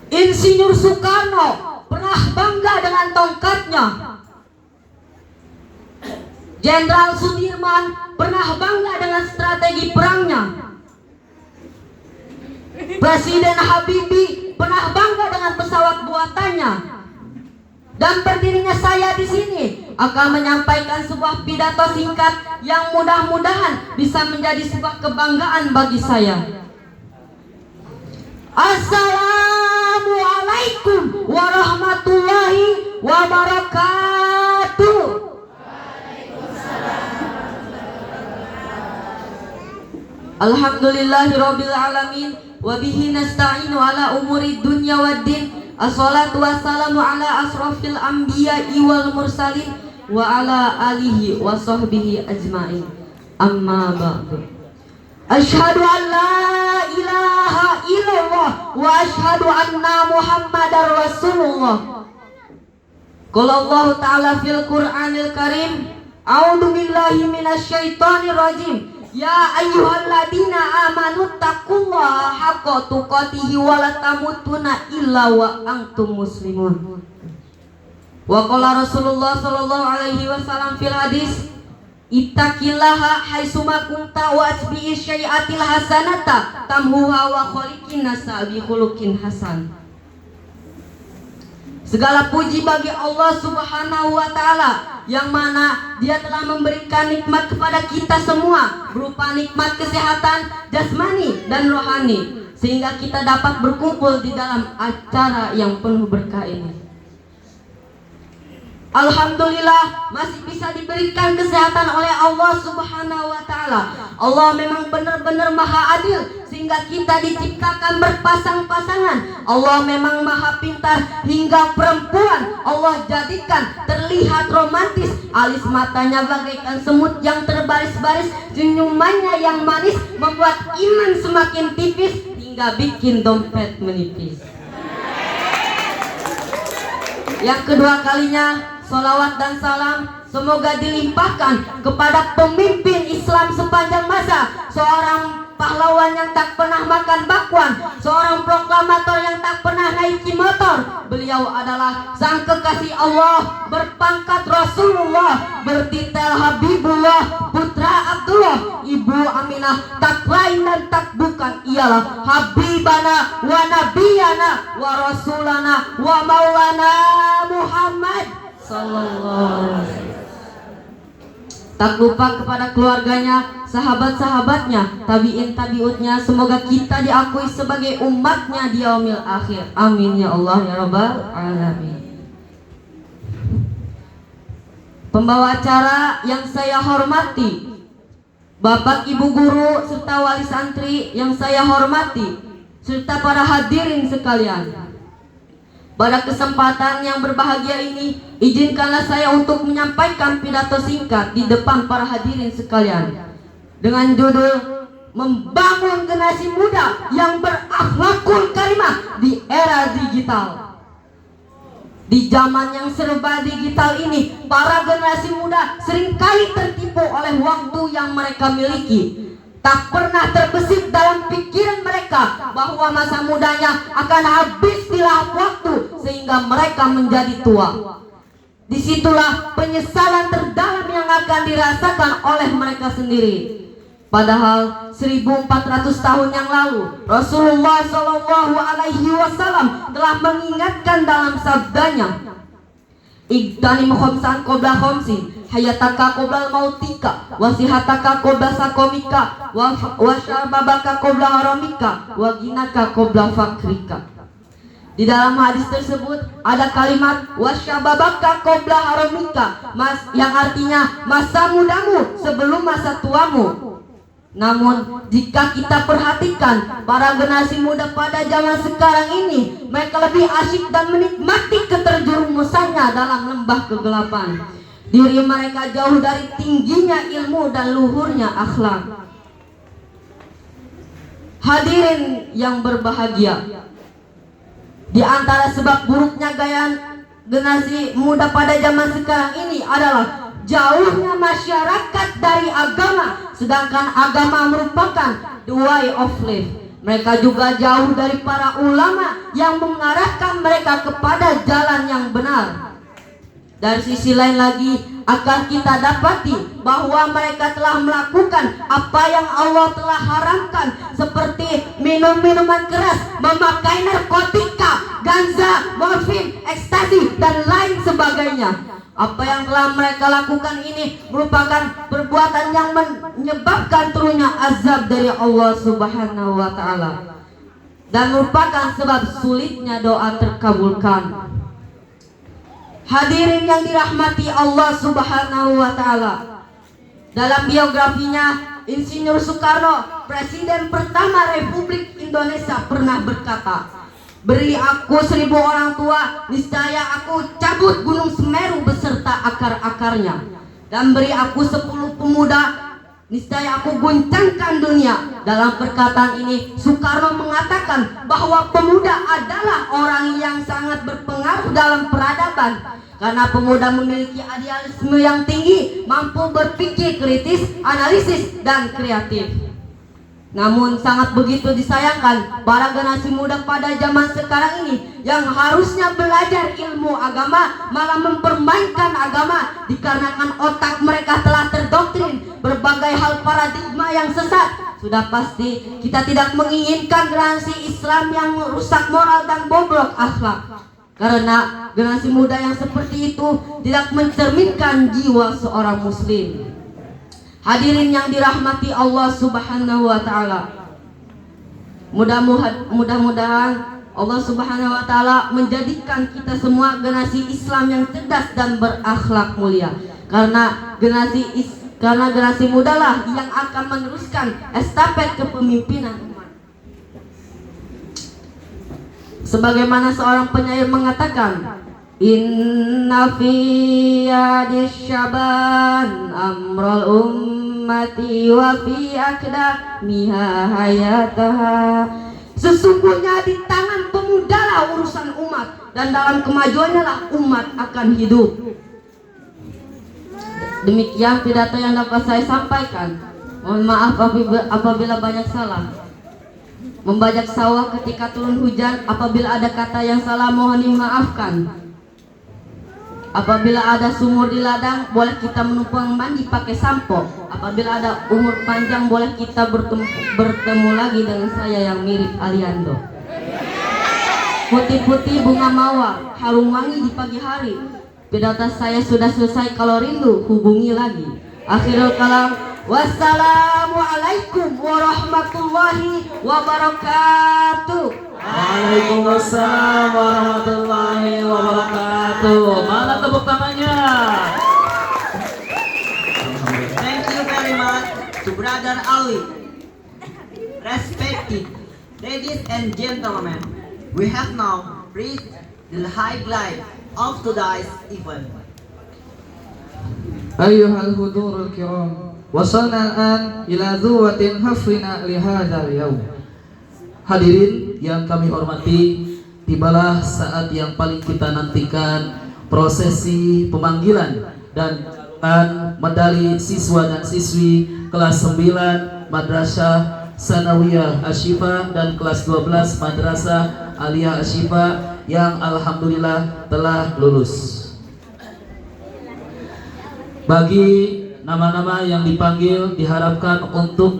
Insinyur Soekarno pernah bangga dengan tongkatnya. Jenderal Sudirman pernah bangga dengan strategi perangnya. Presiden Habibie pernah bangga dengan pesawat buatannya. Dan berdirinya saya di sini akan menyampaikan sebuah pidato singkat yang mudah-mudahan bisa menjadi sebuah kebanggaan bagi saya. Assalamualaikum warahmatullahi wabarakatuh. Alhamdulillahirabbil alamin wa bihi nasta'inu ala umuri dunya waddin. Assalatu wassalamu ala asrafil anbiya'i wal mursalin wa ala alihi wa sahbihi ajma'in. Amma ba'du. Asyhadu an la ilaha illallah wa asyhadu anna Muhammadar Rasulullah. Qala Allah Ta'ala fil Qur'anil Karim, a'udzu billahi minasyaitonir rajim. Ya ayyuhalladzina amanu taqullaha haqqa tuqatih wa la tamutunna illa wa antum muslimun. Wa qala Rasulullah sallallahu alaihi wasallam fil hadis, ittaqillaha haitsuma kunta wa atbi'i syai'atil hasanata tamhuha wa khaliqin nasa bi khuluqin hasan. Segala puji bagi Allah Subhanahu wa Ta'ala, yang mana Dia telah memberikan nikmat kepada kita semua berupa nikmat kesehatan jasmani dan rohani, sehingga kita dapat berkumpul di dalam acara yang penuh berkah ini. Alhamdulillah masih bisa diberikan kesehatan oleh Allah Subhanahu wa Ta'ala. Allah memang benar-benar maha adil sehingga kita diciptakan berpasang-pasangan. Allah memang maha pintar hingga perempuan Allah jadikan terlihat romantis. Alis matanya bagaikan semut yang terbaris-baris, senyumannya yang manis membuat iman semakin tipis hingga bikin dompet menipis. Yang kedua kalinya, salawat dan salam semoga dilimpahkan kepada pemimpin Islam sepanjang masa, seorang pahlawan yang tak pernah makan bakwan, seorang proklamator yang tak pernah naiki motor. Beliau adalah sang kekasih Allah, berpangkat Rasulullah, bertitel Habibullah, putra Abdullah, ibu Aminah, tak lain dan tak bukan ialah Habibana wa Nabiyana wa Rasulana wa Maulana Muhammad sallallahu alaihi wasallam. Tak lupa kepada keluarganya, sahabat-sahabatnya, tabi'in tabi'utnya. Semoga kita diakui sebagai umatnya di yaumil akhir. Amin ya Allah ya Rabbal alamin. Pembawa acara yang saya hormati, Bapak Ibu guru serta wali santri yang saya hormati, serta para hadirin sekalian. Pada kesempatan yang berbahagia ini, izinkanlah saya untuk menyampaikan pidato singkat di depan para hadirin sekalian dengan judul Membangun Generasi Muda yang Berakhlakul Karimah di Era Digital. Di zaman yang serba digital ini, para generasi muda seringkali tertipu oleh waktu yang mereka miliki. Tak pernah terbesit dalam pikiran mereka bahwa masa mudanya akan habis di lahap waktu sehingga mereka menjadi tua. Disitulah penyesalan terdalam yang akan dirasakan oleh mereka sendiri. Padahal 1400 tahun yang lalu Rasulullah Shallallahu Alaihi Wasallam telah mengingatkan dalam sabdanya, Igtanim khomsan qobla khomsin, hayataka qoblal mautika, wasihataka qobla sakomika, wasyarbabaka qobla haramika, waginaka qobla fakrika. Di dalam hadis tersebut ada kalimat wasyarbabaka qobla haramika, yang artinya masa mudamu sebelum masa tuamu. Namun jika kita perhatikan para generasi muda pada zaman sekarang ini, mereka lebih asyik dan menikmati keterjerumusannya dalam lembah kegelapan. Diri mereka jauh dari tingginya ilmu dan luhurnya akhlak. Hadirin yang berbahagia, di antara sebab buruknya gaya generasi muda pada zaman sekarang ini adalah jauhnya masyarakat dari agama sedangkan agama merupakan the way of life. Mereka juga jauh dari para ulama yang mengarahkan mereka kepada jalan yang benar. Dari sisi lain lagi akan kita dapati bahwa mereka telah melakukan apa yang Allah telah haramkan, seperti minum minuman keras, memakai narkotika, ganja, morfin, ekstasi, dan lain sebagainya. Apa yang telah mereka lakukan ini merupakan perbuatan yang menyebabkan turunnya azab dari Allah Subhanahu wa Ta'ala, dan merupakan sebab sulitnya doa terkabulkan. Hadirin yang dirahmati Allah Subhanahu wa Ta'ala, dalam biografinya Insinyur Soekarno, Presiden pertama Republik Indonesia, pernah berkata, "Beri aku 1000 orang tua, niscaya aku cabut Gunung Semeru beserta akar-akarnya. Dan beri aku 10 pemuda, niscaya aku guncangkan dunia." Dalam perkataan ini Soekarno mengatakan bahwa pemuda adalah orang yang sangat berpengaruh dalam peradaban, karena pemuda memiliki idealisme yang tinggi, mampu berpikir kritis, analisis, dan kreatif. Namun sangat begitu disayangkan, para generasi muda pada zaman sekarang ini yang harusnya belajar ilmu agama malah mempermainkan agama, dikarenakan otak mereka telah terdoktrin berbagai hal paradigma yang sesat. Sudah pasti kita tidak menginginkan generasi Islam yang rusak moral dan bobrok akhlak, karena generasi muda yang seperti itu tidak mencerminkan jiwa seorang muslim. Hadirin yang dirahmati Allah Subhanahu wa Ta'ala, mudah-mudahan Allah Subhanahu wa Ta'ala menjadikan kita semua generasi Islam yang cerdas dan berakhlak mulia, karena generasi muda lah yang akan meneruskan estafet kepemimpinan. Sebagaimana seorang penyair mengatakan, "Inna fi yadis syaban amrul ummati wa fi akdamiha hayataha." Sesungguhnya di tangan pemuda lah urusan umat, dan dalam kemajuannya lah umat akan hidup. Demikian pidato yang dapat saya sampaikan. Mohon maaf apabila banyak salah. Membajak sawah ketika turun hujan, apabila ada kata yang salah mohon dimaafkan. Apabila ada sumur di ladang, boleh kita menumpang mandi pakai sampo. Apabila ada umur panjang, boleh kita bertemu lagi dengan saya yang mirip Aliando. Putih-putih bunga mawar, harum wangi di pagi hari. Pidato saya sudah selesai, kalau rindu hubungi lagi. Akhirul kalam, wassalamualaikum warahmatullahi wabarakatuh. Waalaikumsalam warahmatullahi wabarakatuh. Mana tepuk tangannya? Thank you very much to Brother Ali. Respected ladies and gentlemen, we have now reached the highlight of today's event. Ayyuhal hudurul kiram, wasalna al-an ila dhuwatin hafrina lihadzal yaum. Hadirin yang kami hormati, tibalah saat yang paling kita nantikan, prosesi pemanggilan dan medali siswa dan siswi kelas 9 Madrasah Sanawiyah Ashifa dan kelas 12 Madrasah Aliyah Ashifa yang alhamdulillah telah lulus. Bagi nama-nama yang dipanggil diharapkan untuk